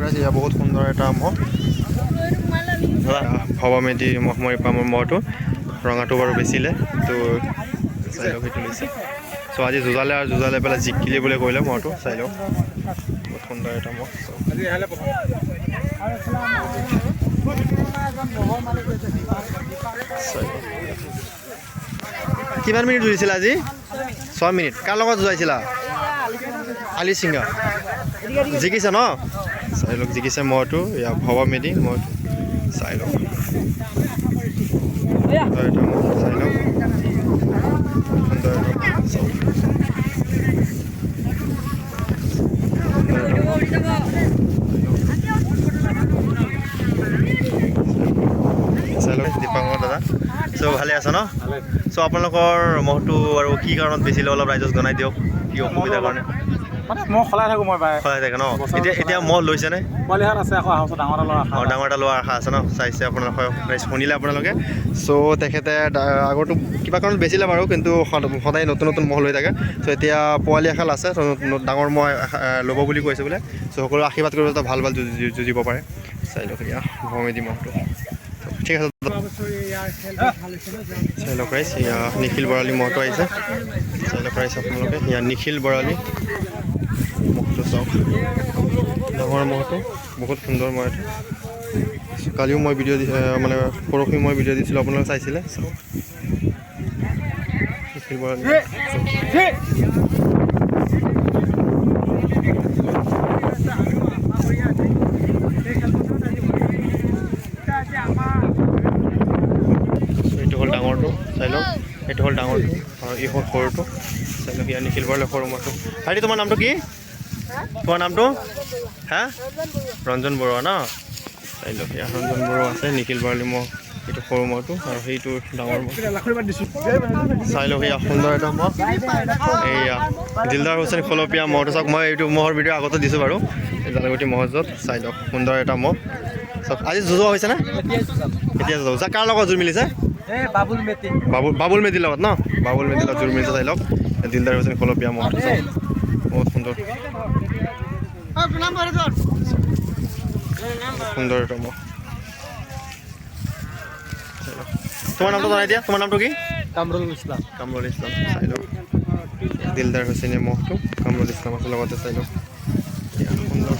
গাইছ ইয়া বহুত সুন্দৰ এটা মহ ভৱামেডি মহমৰি পামৰ মহটো ৰঙাটো বাৰু বেচিলে তো চাই লওক সেইটো লৈছে চ' আজি যুঁজালে পেলাই জিকিলে বুলি কৈলে মহটো চাই লওক বহুত সুন্দৰ এটা মহ কিমান মিনিট যুঁজিছিল আজি 6 মিনিট কাৰ লগত যুঁজাইছিলা আলি সিংহা জিকিছে ন চাই লওক জিকিছে মহটো ইয়া ভৱামেডি মহটো চাই লওক চাই লওক দীপাংকৰ দাদা চ' ভালে আছ ন চ' আপোনালোকৰ মহটো আৰু কি কাৰণত বেচিলে অলপ ৰাইজক জনাই দিয়ক কি অসুবিধাৰ কাৰণে মই সলাই থাকোঁ মই সলাই থাকে ন এতিয়া মহ লৈছেনে পোৱালিহাল আছে আকৌ আহোঁ ডাঙৰ এটা লোৱাৰ আশা আছে ন চাইছে আপোনালোকে শুনিলে আপোনালোকে চ' তেখেতে আগৰটো কিবা কাৰণত বেচিলে বাৰু কিন্তু সদায় নতুন নতুন মহ লৈ থাকে চ' এতিয়া পোৱালি এখাল আছে ডাঙৰ মহ ল'ব বুলি কৈছে বোলে চ' সকলো আশীৰ্বাদ কৰিব ভাল যুঁজিব পাৰে চাই লওক এয়া ভৱামেডি মহটো ঠিক আছে চাই লওক ৰাইজ এয়া নিখিল বৰালি মহটো আহিছে চাই লওক ৰাইজ আপোনালোকে এয়া নিখিল বৰালি মহটো চাওক ডাঙৰ মহটো বহুত সুন্দৰ মহ এইটো কালিও মই ভিডিঅ' মানে পৰহি মই ভিডিঅ' দিছিলোঁ আপোনালোকে চাইছিলে চাওক নিখিল বৰালি এইটো হ'ল ডাঙৰটো চাই লওক এইটো হ'ল ডাঙৰটো আৰু এই হ'ল সৰুটো চাই লওক ইয়াৰ নিখিল বৰালি সৰু মহটো ভাইটি তোমাৰ নামটো কি তোমাৰ নামটো হা ৰঞ্জন বৰুৱা ন চাই লওক ইয়াৰ ৰঞ্জন বৰুৱা আছে নিখিল বৰালি মহ এইটো সৰু মহটো আৰু সেইটো ডাঙৰ মহ চাই লওক এয়া সুন্দৰ এটা মহ এইয়া দিলদাৰ হুছেইন খলপীয়া মহটো চাওক মই এইটো মহৰ ভিডিঅ' আগতে দিছোঁ বাৰু জালুগুটি মহজত চাই লওক সুন্দৰ এটা মহ চাওক আজি যুঁজোৱা হৈছেনে এতিয়া যুঁজা কাৰ লগত জোৰ মিলিছে বাবুল মেধিৰ লগত ন বাবুল মেধিৰ লগত জোৰ মিলিছে চাই লওক দিলদাৰ হুছেইন খলপীয়া মহটো চাওক বহুত সুন্দৰ সুন্দৰ এটা মহ তোমাৰ নামটো জনাই দিয়া তোমাৰ নামটো কি কামৰুল ইছলাম চাই লওক দিলদাৰ হুছেইনে মহটো কামৰুল ইছলামৰ লগতে চাই লওক সুন্দৰ